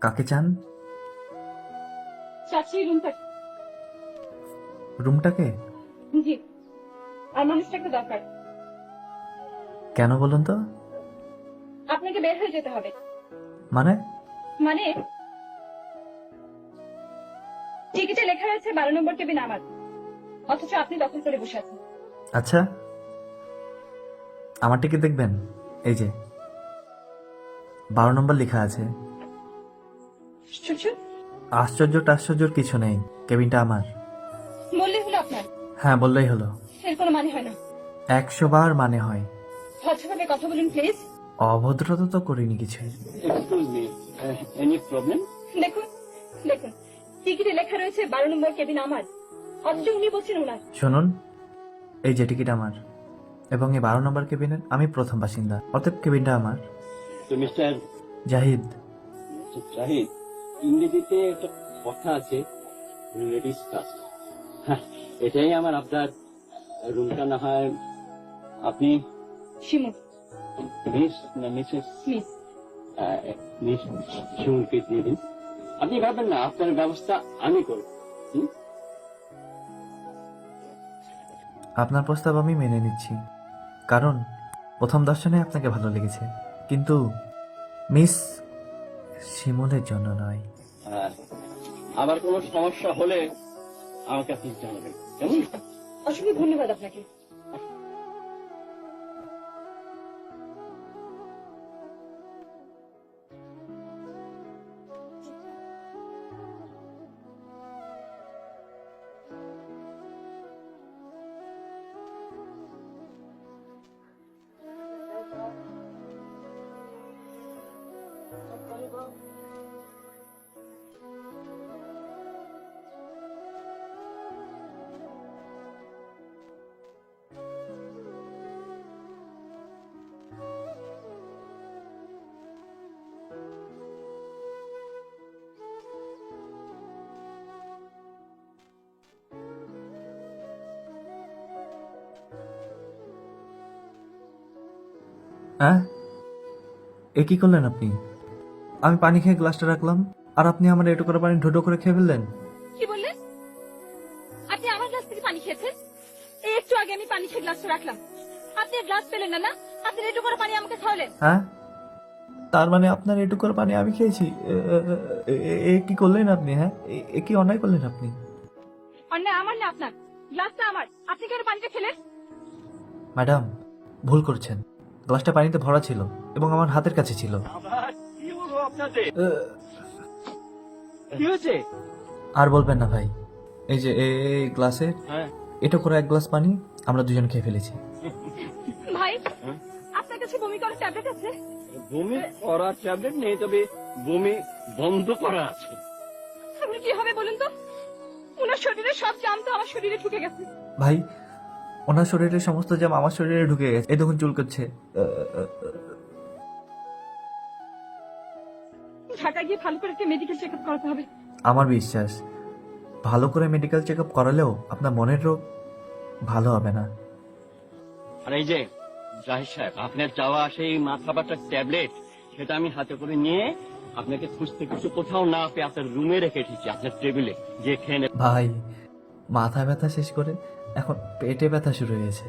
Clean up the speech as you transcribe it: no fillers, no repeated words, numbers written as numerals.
কাকে চান? চাচ্ছি রুমটা। রুমটাকে? জি, আর মানুষটাকে দরকার। কেন বলুন তো? আপনাকে বের হয়ে যেতে হবে। মানে? মানে টিকিটে লেখা রয়েছে 12 নম্বর কেবিন আমার, অথচ আপনি দখল করে বসে আছেন। আচ্ছা, আমার টিকিট দেখবেন? এই যে 12 নম্বর লেখা আছে। আশ্চর্য। আশ্চর্যর কিছু নেই, কেবিনটা আমার। বললেই হলো আপনার? হ্যাঁ, বললেই হলো। এর কোনো মানে হয় না। 100 বার মানে হয়। ভদ্রভাবে কথা বলুন প্লিজ। অভদ্রতা তো করিনি কিছু। Excuse me, any problem? দেখুন দেখুন, টিকিটে লেখা রয়েছে 12 নম্বর কেবিন আমার, অথচ উনি বলছেন ওনার। শুনুন, এই যে টিকিট আমার, এবং এই 12 নম্বর কেবিনের আমি প্রথম বাসিন্দা, অতএব কেবিনটা আমার। তো মিস্টার জাহিদ। জাহিদ, ইংরেজিতে একটা কথা আছে, লেডিস ফার্স্ট। এটাই আমার আপনার রুমটা না হয় আপনি শিমু। মিস না মিসেস মিস। মিস শিমুলকে দিয়ে দিন। আপনি ভাববেন না, আপনার ব্যবস্থা আমি করব। হুম? আপনার প্রস্তাব আমি মেনে নিচ্ছি, কারণ প্রথম দর্শনে আপনাকে ভালো লেগেছে, কিন্তু মিস শিমুলের জন্য নয়। আর আবার কোনো সমস্যা হলে আমাকে আপনি জানাবেন, কেমন? অসংখ্য ধন্যবাদ আপনাকে। হ্যাঁ, এ কি করলেন আপনি? আমি পানি খেয়ে গ্লাসটা রাখলাম, আর আপনি আমার এটু করে পানি ঢোঢো করে খেয়ে ফেললেন। কি বললেন? আপনি আমার গ্লাস থেকে পানি খেয়েছেন? এই একটু আগে আমি পানি খেয়ে গ্লাসটা রাখলাম, আপনি আর গ্লাস পেলেন না? না, আপনি একটু করে পানি আমাকে খাওয়ালেন। হ্যাঁ, তার মানে আপনার এটু করে পানি আমি খেয়েছি? এ কি করলেন আপনি? হ্যাঁ, এ কি অন্যায় করলেন আপনি? অন্যায় আমার না আপনার, গ্লাসটা আমার, আপনি কেন পানিটা খেলেন? ম্যাডাম, ভুল করছেন। গ্লাসটা পানিতে ভরা ছিল এবং আমার হাতের কাছে ছিল। আবার কি বলবো আপনাদের? কি হয়েছে? আর বলবেন না ভাই, এই যে এই গ্লাসে হ্যাঁ, এটা করে এক গ্লাস পানি আমরা দুজন খেয়ে ফেলেছি। ভাই, আপনার কাছে বমি করার ট্যাবলেট আছে? বমি করার ট্যাবলেট নেই, তবে বমি বন্ধ করা আছে। আপনি কি হবে বলুন তো? ওনার শরীরে সব জাম তো আমার শরীরে ঢুকে গেছে। ভাই, ওনার শরীরের সমস্ত জাম আমার শরীরে ঢুকে গেছে, এই দেখুন চুল করছে। ঢাকা গিয়ে ভালো করে একটা মেডিকেল চেক আপ করাতে হবে। আমার বিশ্বাস, ভালো করে মেডিকেল চেক আপ করালেও আপনার মনের রোগ ভালো হবে না। আর এই যে জাহিদ সাহেব, আপনার চাওয়া সেই মাথা ব্যথার ট্যাবলেট, সেটা আমি হাতে করে নিয়ে আপনাকে খুঁজতে খুঁজতে কোথাও না পেয়ে আপনার রুমে রেখে এসেছি, আপনার টেবিলে যে খেয়ে নেবেন। ভাই, মাথা ব্যথা শেষ করে এখন পেটে ব্যথা শুরু হয়েছে।